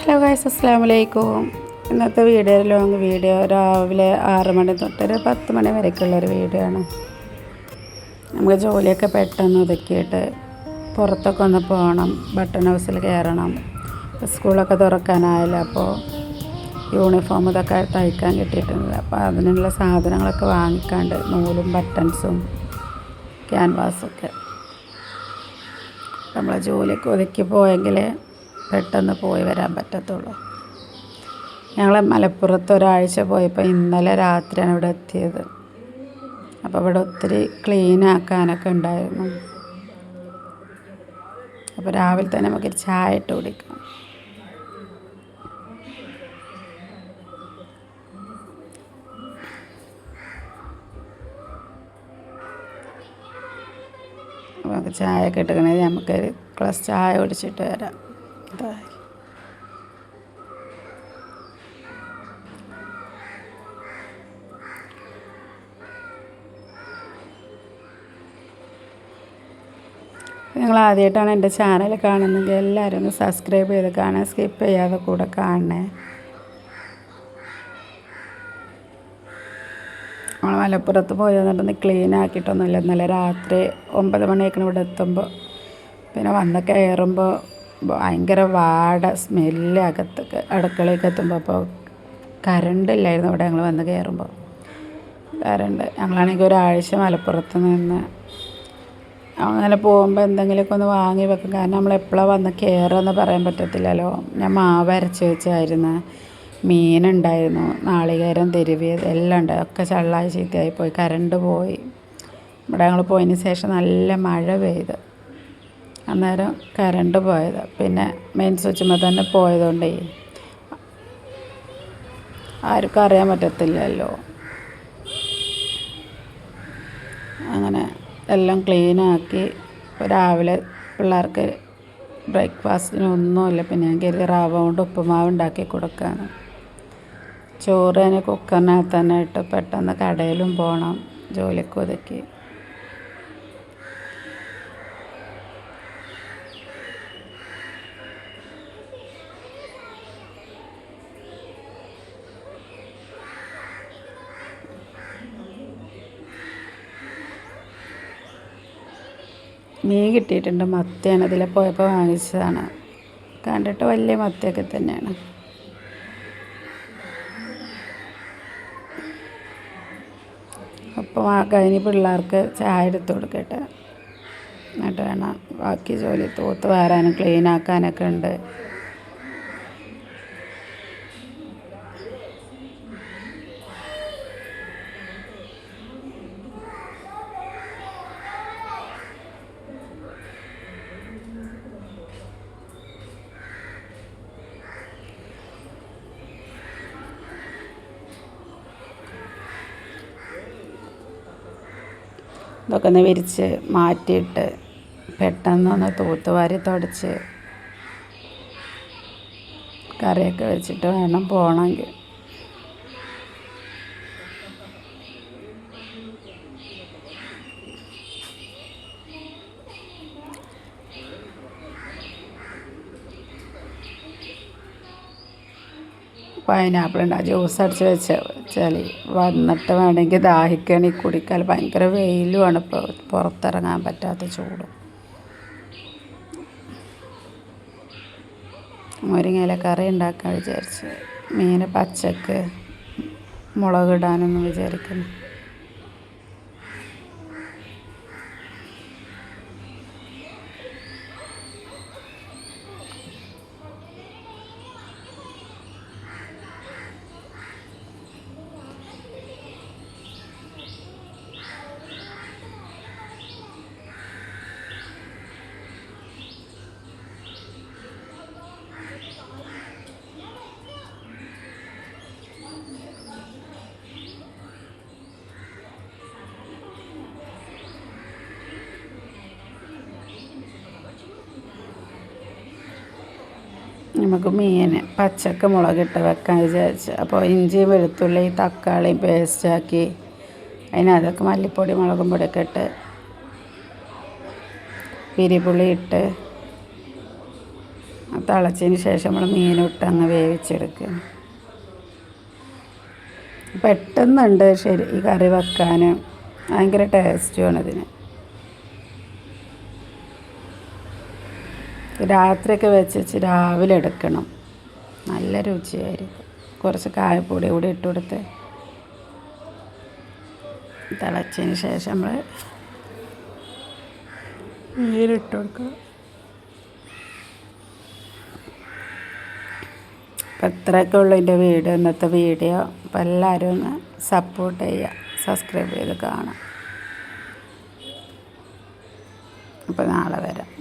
Hello guys, അസ്സലാമു അലൈക്കും. ഇന്നത്തെ ലോങ് വീഡിയോ രാവിലെ 6 മണി തൊട്ടൊരു 10 മണി വരെയൊക്കെയുള്ളൊരു വീഡിയോ ആണ്. നമുക്ക് ജോലിയൊക്കെ പെട്ടെന്ന് ഒതുക്കിയിട്ട് പുറത്തൊക്കെ ഒന്ന് പോകണം, ബട്ടൺ ഹൗസിൽ കയറണം. സ്കൂളൊക്കെ തുറക്കാനായല്ലോ, അപ്പോൾ യൂണിഫോം ഇതൊക്കെ തയ്ക്കാൻ കിട്ടിയിട്ടുണ്ട്. അപ്പോൾ അതിനുള്ള സാധനങ്ങളൊക്കെ വാങ്ങിക്കാണ്ട്, നൂലും ബട്ടൺസും ക്യാൻവാസൊക്കെ. നമ്മളെ ജോലിയൊക്കെ ഒതുക്കി പോയെങ്കിൽ പെട്ടെന്ന് പോയി വരാൻ പറ്റത്തുള്ളൂ. ഞങ്ങൾ മലപ്പുറത്ത് ഒരാഴ്ച പോയപ്പോൾ ഇന്നലെ രാത്രിയാണ് ഇവിടെ എത്തിയത്. അപ്പോൾ ഇവിടെ ഒത്തിരി ക്ലീൻ ആക്കാനൊക്കെ ഉണ്ടായിരുന്നു. അപ്പോൾ രാവിലെ തന്നെ നമുക്കൊരു ചായ ഇട്ട് കുടിക്കാം. നമുക്ക് ചായ ഒക്കെ ഇട്ടുകണമെങ്കിൽ നമുക്കൊരു ഗ്ലാസ് ചായ കുടിച്ചിട്ട് വരാം. നിങ്ങൾ ആദ്യമായിട്ടാണ് എൻ്റെ ചാനൽ കാണുന്നതെങ്കിൽ എല്ലാവരും ഒന്ന് സബ്സ്ക്രൈബ് ചെയ്ത് കാണാൻ, സ്കിപ്പ് ചെയ്യാതെ കൂടെ കാണണേ. നമ്മൾ മലപ്പുറത്ത് പോയി വന്നിട്ടൊന്ന് ക്ലീൻ ആക്കിയിട്ടൊന്നുമില്ല. ഇന്നലെ രാത്രി 9 മണിയൊക്കെ ഇവിടെ എത്തുമ്പോൾ, പിന്നെ വന്ന് കയറുമ്പോൾ ഭയങ്കര വാട സ്മെല്ല് അകത്തൊക്കെ അടുക്കളയൊക്കെ എത്തുമ്പോൾ. അപ്പോൾ കറണ്ടില്ലായിരുന്നു ഇവിടെ ഞങ്ങൾ വന്ന് കയറുമ്പോൾ. ഞങ്ങളാണെങ്കിൽ ഒരാഴ്ച മലപ്പുറത്ത് നിന്ന് അങ്ങനെ പോകുമ്പോൾ എന്തെങ്കിലുമൊക്കെ ഒന്ന് വാങ്ങി വെക്കും. കാരണം നമ്മളെപ്പോഴാണ് വന്ന് കയറുകയെന്ന് പറയാൻ പറ്റത്തില്ലല്ലോ. ഞാൻ മാവ് അരച്ച് വെച്ചായിരുന്നു, മീനുണ്ടായിരുന്നു, നാളികേരം തിരുവിയത് എല്ലാം ഉണ്ട്. ഒക്കെ ചള്ളായി ചീത്തയായി പോയി. കറണ്ട് പോയി. ഇവിടെ ഞങ്ങൾ പോയതിന് ശേഷം നല്ല മഴ പെയ്ത്, അന്നേരം കറണ്ട് പോയത്. പിന്നെ മെയിൻ സ്വിച്ചുമ്പോൾ തന്നെ പോയതുകൊണ്ടേ ആർക്കും അറിയാൻ പറ്റത്തില്ലല്ലോ. അങ്ങനെ എല്ലാം ക്ലീനാക്കി. രാവിലെ പിള്ളേർക്ക് ബ്രേക്ക്ഫാസ്റ്റിനൊന്നുമില്ല. പിന്നെ ഞാൻ കയറി റവ കൊണ്ട് ഉപ്പുമാവ് ഉണ്ടാക്കി കൊടുക്കാണ്. ചോറ് തന്നെ കുക്കറിനകത്ത് തന്നെ ഇട്ട് പെട്ടെന്ന് കടയിലും പോകണം, ജോലിക്ക് ഒതുക്കി. മീൻ കിട്ടിയിട്ടുണ്ട്, മത്തിയാണ്. ഇതിൽ പോയപ്പോൾ വാങ്ങിച്ചതാണ്. കണ്ടിട്ട് വലിയ മത്തിയൊക്കെ തന്നെയാണ്. അപ്പോൾ കഴിഞ്ഞ് പിള്ളേർക്ക് ചായ എടുത്ത് കൊടുക്കട്ടെ, എന്നിട്ട് വേണം ബാക്കി ജോലി. തൂത്ത് വാരാനും ക്ലീൻ ആക്കാനൊക്കെ ഉണ്ട്. ഇതൊക്കെ ഒന്ന് വിരിച്ച് മാറ്റിയിട്ട് പെട്ടെന്നൊന്ന് തൂത്തുവാരി തുടച്ച് കറിയൊക്കെ വെച്ചിട്ട് വേണം പോകണമെങ്കിൽ. പൈനാപ്പിളുണ്ട്, ആ ജ്യൂസ് അടിച്ച് വെച്ചാൽ വന്നിട്ട് വേണമെങ്കിൽ ദാഹിക്കണമെങ്കിൽ കുടിക്കാൻ. ഭയങ്കര വെയിലുമാണ് ഇപ്പോൾ, പുറത്തിറങ്ങാൻ പറ്റാത്ത ചൂടും. മുരിങ്ങയില കറി ഉണ്ടാക്കാൻ വിചാരിച്ച്. മീൻ പച്ചക്ക് മുളകിടാനൊന്നും വിചാരിക്കുന്നു. നമുക്ക് മീൻ പച്ചക്ക് മുളകിട്ട് വെക്കാൻ വിചാരിച്ച്. അപ്പോൾ ഇഞ്ചി വെളുത്തുള്ളി തക്കാളി പേസ്റ്റാക്കി അതിനകത്തൊക്കെ മല്ലിപ്പൊടി മുളകും പൊടിയൊക്കെ ഇട്ട് പിരിപുളി ഇട്ട് തിളച്ചതിന് ശേഷം നമ്മൾ മീനിട്ട് അങ്ങ് വേവിച്ചെടുക്കുക. പെട്ടെന്നുണ്ട് ശരി ഈ കറി വെക്കാൻ, ഭയങ്കര ടേസ്റ്റുമാണ് ഇതിന്. രാത്രിയൊക്കെ വെച്ച് രാവിലെ എടുക്കണം, നല്ല രുചിയായിരിക്കും. കുറച്ച് കായപ്പൊടി കൂടി ഇട്ട് കൊടുത്ത് തിളച്ചതിന് ശേഷം നമ്മൾ മീനിട്ട് കൊടുക്കണം. അപ്പം ഇത്രയൊക്കെ ഉള്ളൂ എൻ്റെ വീഡിയോ, ഇന്നത്തെ വീഡിയോ. അപ്പം എല്ലാവരും ഒന്ന് സപ്പോർട്ട് ചെയ്യുക, സബ്സ്ക്രൈബ് ചെയ്ത് കാണാം. അപ്പോൾ നാളെ വരാം.